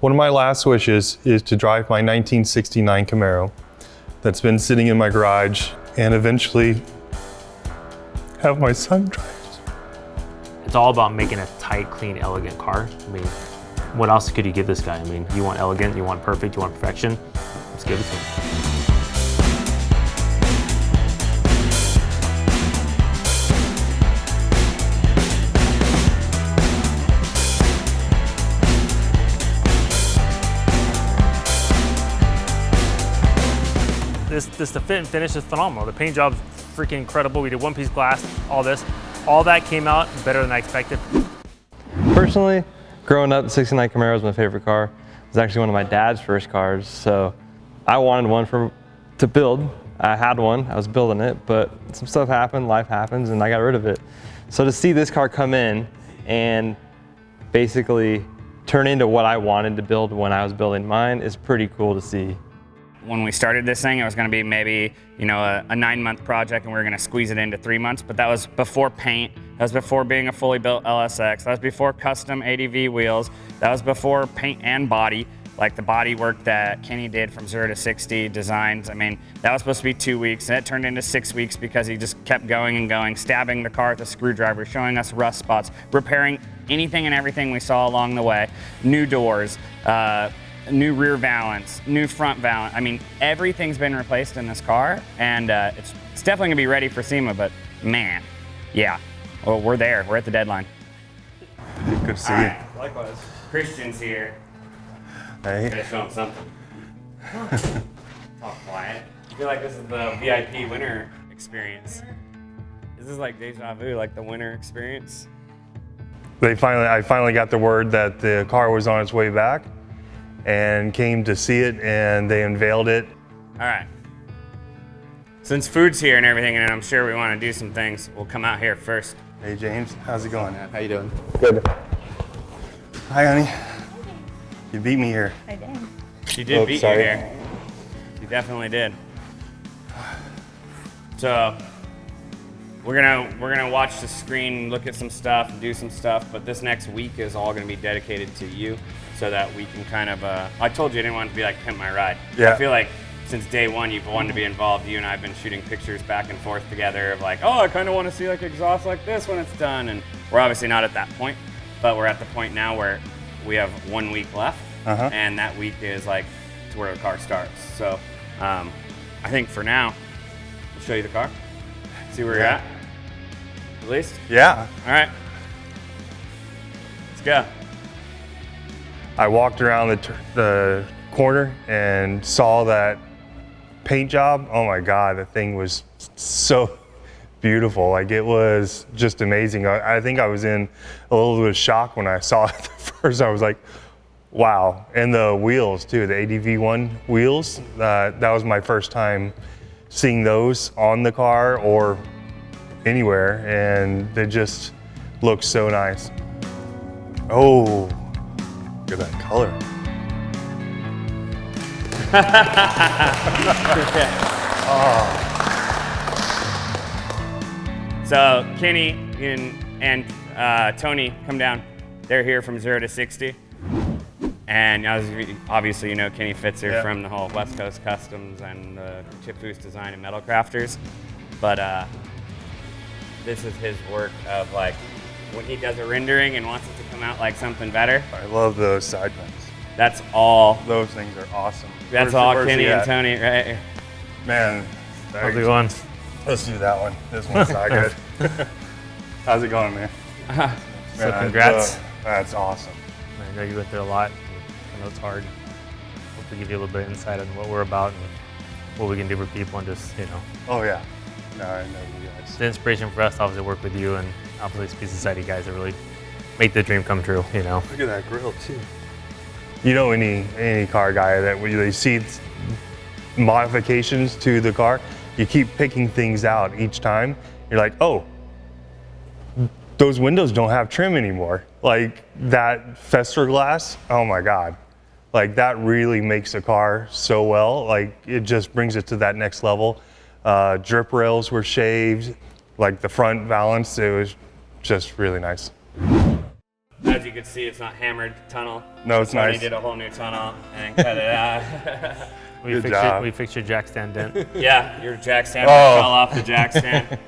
One of my last wishes is to drive my 1969 Camaro that's been sitting in my garage and eventually have my son drive it. It's all about making a tight, clean, elegant car. I mean, what else could you give this guy? I mean, you want elegant, you want perfect, you want perfection. Let's give it to him. The fit and finish is phenomenal. The paint job's freaking incredible. We did one-piece glass, all this. All that came out better than I expected. Personally, growing up, the 69 Camaro was my favorite car. It was actually one of my dad's first cars, so I wanted one to build. I had one, I was building it, but some stuff happened, life happens, and I got rid of it. So to see this car come in and basically turn into what I wanted to build when I was building mine is pretty cool to see. When we started this thing, it was gonna be maybe, a 9-month project and we were gonna squeeze it into 3 months, but that was before paint, that was before being a fully built LSX, that was before custom ADV wheels, that was before paint and body, like the body work that Kenny did from 0 to 60 designs. I mean, that was supposed to be 2 weeks, and it turned into 6 weeks because he just kept going and going, stabbing the car with a screwdriver, showing us rust spots, repairing anything and everything we saw along the way, new doors, new rear valance, new front valance. I mean, everything's been replaced in this car, and it's definitely gonna be ready for SEMA, but man, yeah. Well, we're there, we're at the deadline. Good to see you. Likewise. Kristian's here. Hey. Gotta show him something. Talk quiet. I feel like this is the VIP winter experience. This is like deja vu, like the winter experience. I finally got the word that the car was on its way back and came to see it, and they unveiled it. All right. Since food's here and everything, and I'm sure we want to do some things, we'll come out here first. Hey James, how's it going? How you doing? Good. Hi honey. You beat me here. I did. She did beat you here. You definitely did. So we're gonna watch the screen, look at some stuff, do some stuff, but this next week is all gonna be dedicated to you, so that we can kind of, I told you I didn't want it to be like Pimp My Ride. Yeah. I feel like since day one you've wanted to be involved. You and I have been shooting pictures back and forth together of like, oh, I kind of want to see like exhaust like this when it's done, and we're obviously not at that point, but we're at the point now where we have 1 week left, and that week is like to where the car starts. So I think for now, we'll show you the car, see where you're at, at least. Yeah. All right, let's go. I walked around the corner and saw that paint job. Oh my God, the thing was so beautiful. Like, it was just amazing. I think I was in a little bit of shock when I saw it at first. I was like, wow. And the wheels too, the ADV1 wheels, that was my first time seeing those on the car or anywhere, and they just look so nice. Oh, look at that color. So Kenny and Tony come down. They're here from 0 to 60. And obviously, Kenny Fitzer from the whole West Coast Customs and Chip Foose Design and Metal Crafters. But this is his work of like when he does a rendering and wants it to come out like something better. I love those side vents. That's all. Those things are awesome. That's all Kenny and Tony right here. Man, How's it going? let's do that one. This one's not good. How's it going, man? So congrats. That's awesome. I know you went through a lot. I know it's hard. Hopefully give you a little bit of insight on what we're about and what we can do for people, and just, Oh yeah. No, I know you guys. the inspiration for us to obviously work with you and obviously Speed Society guys that really make the dream come true, Look at that grill too. Any car guy that when they see modifications to the car, you keep picking things out each time. You're like, oh, those windows don't have trim anymore. Like that Fester glass, oh my God. Like that really makes a car so well. Like it just brings it to that next level. Drip rails were shaved, like the front valance, it was just really nice. As as you can see, it's not hammered tunnel. No, it's Tony nice. did a whole new tunnel and cut it out. Good job. We fixed your jack stand dent. Yeah, your jack stand Oh. fell off the jack stand.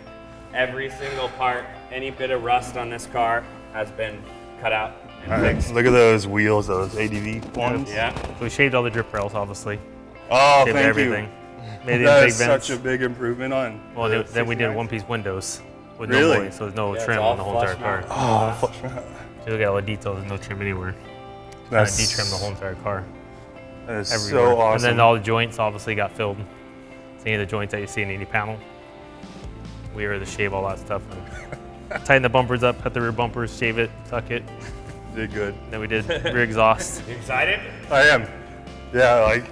Every single part, any bit of rust on this car has been cut out and All right, fixed. look at those wheels, those ADV ones. Yeah. So we shaved all the drip rails, obviously. Oh, Shaved thank everything. you. Made it That big is vents. such a big improvement on. Well, the then we did 69s. one-piece windows with Really? no body, so there's no Yeah, it's trim all on the whole entire flush car. mount. Oh, flush mount. So look at all the details. There's no trim anywhere. That's De-trim the whole entire car. That is Everywhere. so awesome. And then all the joints obviously got filled. So any of the joints that you see in any panel, we were to shave all that stuff. And tighten the bumpers up, cut the rear bumpers, shave it, tuck it. Did good. Then we did rear exhaust. You excited? I am. Yeah, like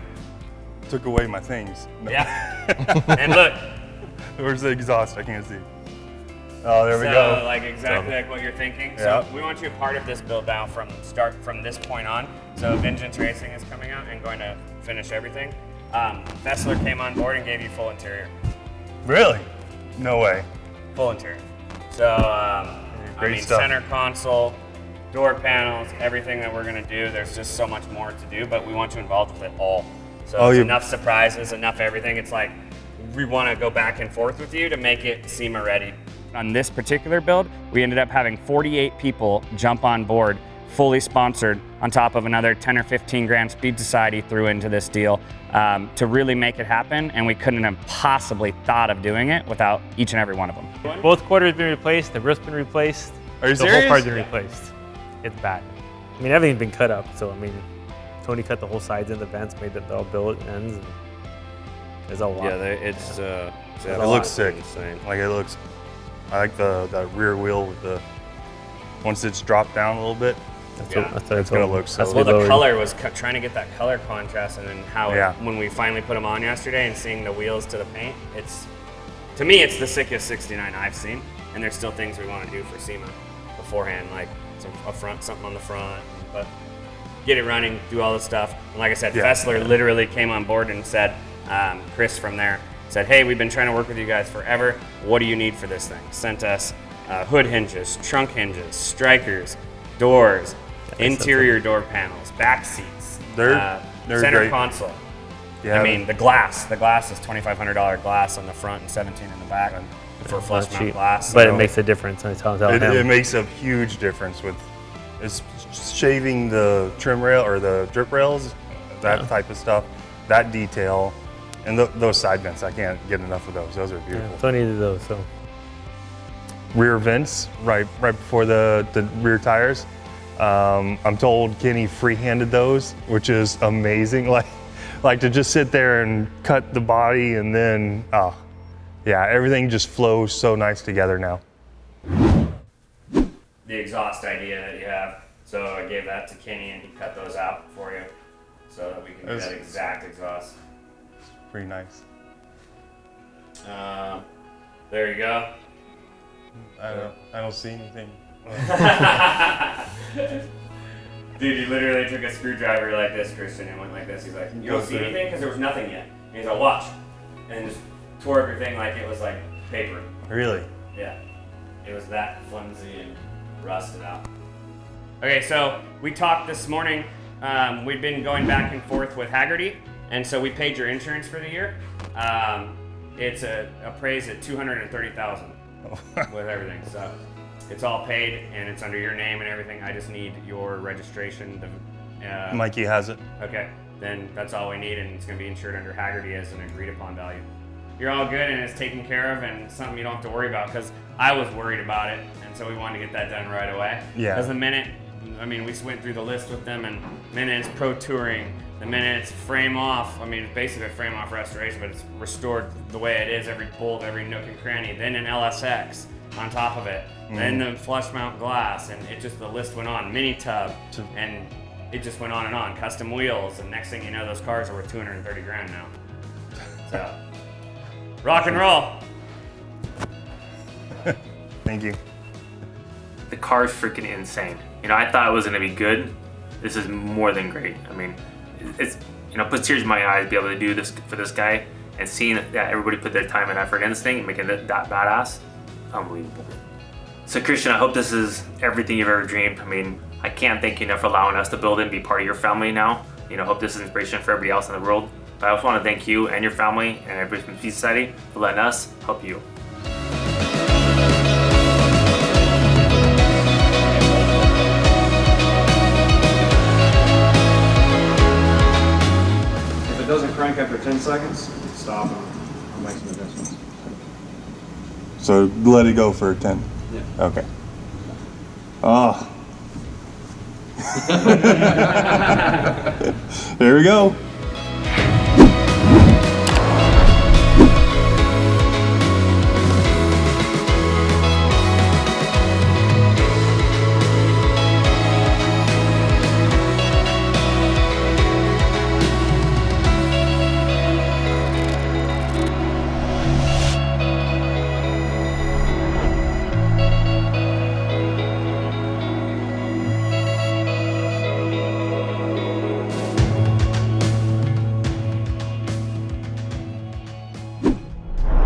took away my things. No. Yeah. And look, Where's the exhaust? I can't see. Oh, there we so go. like exactly like what you're thinking. Yeah. So we want you a part of this build now from this point on. So Vengeance Racing is coming out and going to finish everything. Fessler came on board and gave you full interior. Really? No way. Full interior. So, I Great mean, stuff. center console, door panels, everything that we're gonna do. There's just so much more to do, but we want you involved with it all. So Oh, it's you- enough surprises, enough everything. It's like we want to go back and forth with you to make it SEMA ready. On this particular build, we ended up having 48 people jump on board, fully sponsored, on top of another 10 or 15 grand Speed Society threw into this deal to really make it happen, and we couldn't have possibly thought of doing it without each and every one of them. Both quarters been replaced, the roof's been replaced. Are you the whole serious? car's been replaced. It's bad. I mean, everything's been cut up, so I mean, Tony cut the whole sides in the vents, made the all billet ends, and there's a lot. Yeah, it's It a looks sick. insane. Like it looks. I like the rear wheel with the. Once it's dropped down a little bit. That's Yeah. what, that's what I It's told gonna him. look so That's good. Well, what the lowered. color was trying to get that color contrast, and then how Yeah. when we finally put them on yesterday and seeing the wheels to the paint, to me it's the sickest 69 I've seen, and there's still things we want to do for SEMA beforehand, like something on the front, but get it running, do all this stuff. And like I said, Yeah. Fessler literally came on board and said, Chris from there said, hey, we've been trying to work with you guys forever. What do you need for this thing? Sent us hood hinges, trunk hinges, strikers, doors, interior door panels, back seats, They're center great. console. Yeah. I mean, the glass is $2,500 glass on the front and 17 in the back for flush Not mount cheap, glass. but So- it makes a difference. I tell It him. makes a huge difference with it's shaving the trim rail or the drip rails, that type of stuff, that detail, and those side vents. I can't get enough of those. Those are beautiful. Yeah, Tony did those, so. Rear vents right before the rear tires. I'm told Kenny free-handed those, which is amazing. Like to just sit there and cut the body and then, yeah, everything just flows so nice together now. the exhaust idea that you have. So I gave that to Kenny and he cut those out for you so that we can do That's- that exact exhaust. Pretty nice. There you go. I don't see anything. Dude, he literally took a screwdriver like this, Kristian, and went like this. He's like, you don't see anything? Because there was nothing yet. And he's like, watch. And just tore everything like it was like paper. Really? Yeah. It was that flimsy and rusted out. Okay, so we talked this morning. We've been going back and forth with Haggerty, and so we paid your insurance for the year. It's appraised at $230,000 with everything. So it's all paid and it's under your name and everything. I just need your registration. Mikey has it. Okay, then that's all we need, and it's going to be insured under Haggerty as an agreed upon value. You're all good, and it's taken care of, and something you don't have to worry about, because I was worried about it, and so we wanted to get that done right away. Yeah. Because the minute, I mean, we went through the list with them, and the minute it's pro touring, the minute it's frame off, I mean, it's basically a frame off restoration, but it's restored the way it is, every bolt, every nook and cranny, then an LSX on top of it, then the flush mount glass, and it just, the list went on, mini tub, and it just went on, custom wheels, and next thing you know, those cars are worth $230 grand now. So, rock and roll. Thank you. The car's freaking insane. You know, I thought it was gonna be good. This is more than great. I mean, it's, you know, puts tears in my eyes to be able to do this for this guy, and seeing that everybody put their time and effort in this thing and making it that badass, unbelievable. So Kristian, I hope this is everything you've ever dreamed. I mean, I can't thank you enough for allowing us to build it and be part of your family now. Hope this is inspiration for everybody else in the world. But I also want to thank you and your family and everybody from Peace Society for letting us help you. If it doesn't crank after 10 seconds, stop and I'll make some adjustments. So let it go for 10. Yeah. Okay. Oh. There we go.